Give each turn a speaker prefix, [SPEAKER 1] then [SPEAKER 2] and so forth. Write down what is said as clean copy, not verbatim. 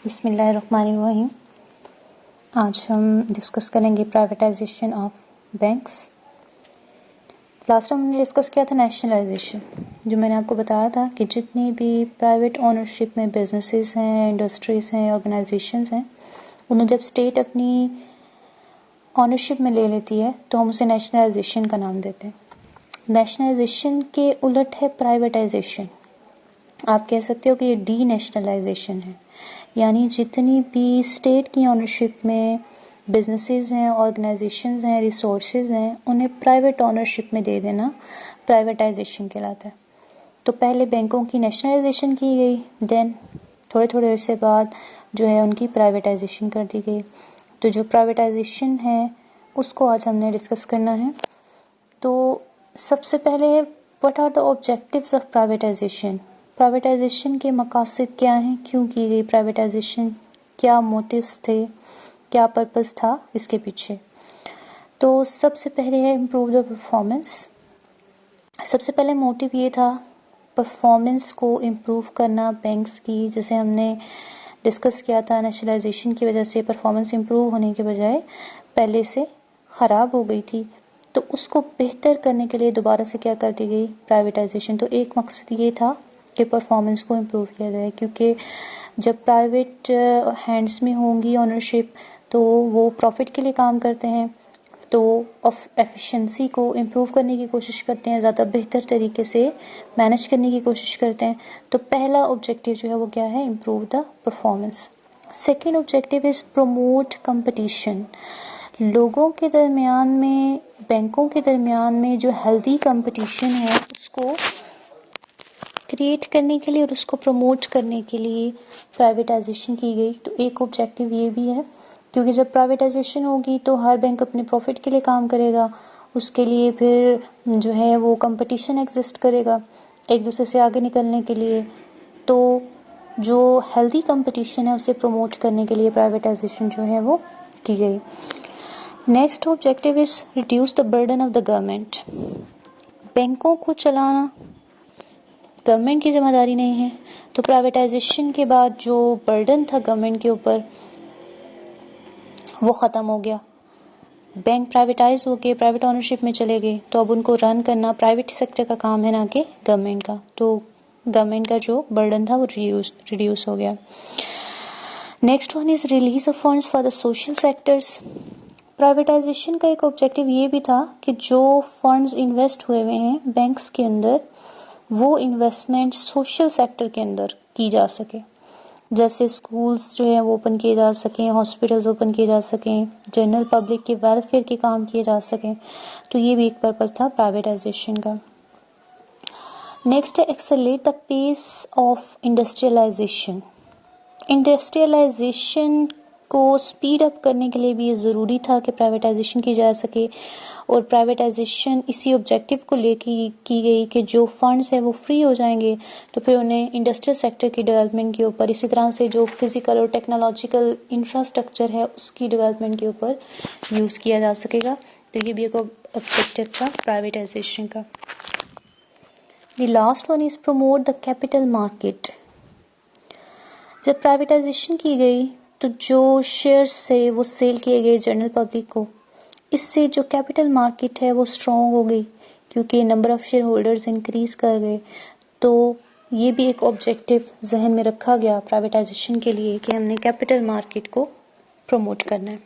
[SPEAKER 1] बिस्मिल्लाहिर्रहमानिर्रहीम। आज हम डिस्कस करेंगे privatisation of banks. Last time हमने डिस्कस किया था नेशनलाइजेशन, जो मैंने आपको बताया था कि जितनी भी प्राइवेट ओनरशिप में बिजनेसेस हैं, इंडस्ट्रीज हैं, ऑर्गेनाइजेशंस हैं, उन्हें जब स्टेट अपनी ओनरशिप में ले लेती है तो हम उसे नेशनलाइजेशन का नाम देते हैं। नेशनलाइजेशन के उलट है प्राइवेटाइजेशन। आप कह सकते हो कि ये डी नेशनलाइजेशन है, यानी जितनी भी स्टेट की ओनरशिप में बिजनेसेस हैं, ऑर्गेनाइजेशंस हैं, रिसोर्सेज हैं, उन्हें प्राइवेट ओनरशिप में दे देना प्राइवेटाइजेशन कहलाता है। तो पहले बैंकों की नेशनलाइजेशन की गई, देन थोड़े थोड़े अरसे बाद जो है उनकी प्राइवेटाइजेशन कर दी गई। तो जो प्राइवेटाइजेशन है उसको आज हमने डिस्कस करना है। तो सबसे पहले what are the objectives of privatisation. Privatisation के मकासद क्या हैं, क्यों की गई प्राइवेटाइजेशन, क्या मोटिव्स थे, क्या पर्पस था इसके पीछे। तो सबसे पहले है इम्प्रूव द परफॉर्मेंस। सबसे पहले मोटिव ये था परफॉर्मेंस को इम्प्रूव करना बैंक्स की। जैसे हमने डिस्कस किया था, नेशनलाइजेशन की वजह से परफॉर्मेंस इम्प्रूव होने के बजाय पहले से ख़राब हो गई थी, तो उसको बेहतर करने के लिए दोबारा से क्या कर दी गई, प्राइवेटाइजेशन। तो एक मकसद ये था कि परफॉर्मेंस को इम्प्रूव किया जाए, क्योंकि जब प्राइवेट हैंड्स में होंगी ओनरशिप तो वो प्रॉफिट के लिए काम करते हैं, तो एफिशिएंसी को इम्प्रूव करने की कोशिश करते हैं, ज़्यादा बेहतर तरीके से मैनेज करने की कोशिश करते हैं। तो पहला ऑब्जेक्टिव जो है वो क्या है, improve the performance. Second objective is promote competition. लोगों के दरमियान में, बैंकों के दरमियान में जो हेल्दी कंपटीशन है उसको क्रिएट करने के लिए और उसको प्रमोट करने के लिए प्राइवेटाइजेशन की गई। तो एक ऑब्जेक्टिव ये भी है, क्योंकि जब प्राइवेटाइजेशन होगी तो हर बैंक अपने प्रॉफिट के लिए काम करेगा, उसके लिए फिर जो है वो कंपटीशन एग्जिस्ट करेगा एक दूसरे से आगे निकलने के लिए। तो जो हेल्दी कंपटीशन है उसे प्रमोट करने के लिए प्राइवेटाइजेशन जो है वो की गई। Next objective is reduce the burden of the government. बैंकों को चलाना गवर्नमेंट की जिम्मेदारी नहीं है, तो प्राइवेटाइजेशन के बाद जो बर्डन था गवर्नमेंट के ऊपर वो ख़त्म हो गया। बैंक प्राइवेटाइज हो गए, प्राइवेट ओनरशिप में चले गए, तो अब उनको रन करना प्राइवेट सेक्टर का काम है, ना कि गवर्नमेंट का। तो गवर्नमेंट का जो बर्डन था वो रिड्यूस हो गया। Next one is release of funds for the social sectors. Privatisation का एक ऑब्जेक्टिव ये भी था कि जो फंड्स इन्वेस्ट हुए हुए हैं बैंक्स के अंदर, वो इन्वेस्टमेंट सोशल सेक्टर के अंदर की जा सके। जैसे स्कूल्स जो है वो ओपन किए जा सकें, हॉस्पिटल्स ओपन किए जा सकें, जनरल पब्लिक के वेलफेयर के काम किए जा सकें। तो ये भी एक पर्पस था प्राइवेटाइजेशन का। नेक्स्ट है accelerate the pace of industrialisation. Industrialisation को स्पीड अप करने के लिए भी ये ज़रूरी था कि प्राइवेटाइजेशन की जा सके, और प्राइवेटाइजेशन इसी ऑब्जेक्टिव को लेके की गई कि जो फंड्स हैं वो फ्री हो जाएंगे, तो फिर उन्हें इंडस्ट्रियल सेक्टर की डेवलपमेंट के ऊपर, इसी तरह से जो फिजिकल और टेक्नोलॉजिकल इंफ्रास्ट्रक्चर है उसकी डेवलपमेंट के ऊपर यूज़ किया जा सकेगा। तो ये भी एक ऑब्जेक्टिव था प्राइवेटाइजेशन का। The last one is promote the capital market. जब प्राइवेटाइजेशन की गई तो जो शेयर्स थे वो सेल किए गए जनरल पब्लिक को। इससे जो कैपिटल मार्केट है वो स्ट्रॉन्ग हो गई, क्योंकि number of share holders increase कर गए। तो ये भी एक ऑब्जेक्टिव जहन में रखा गया प्राइवेटाइजेशन के लिए कि हमने कैपिटल मार्केट को प्रमोट करना है।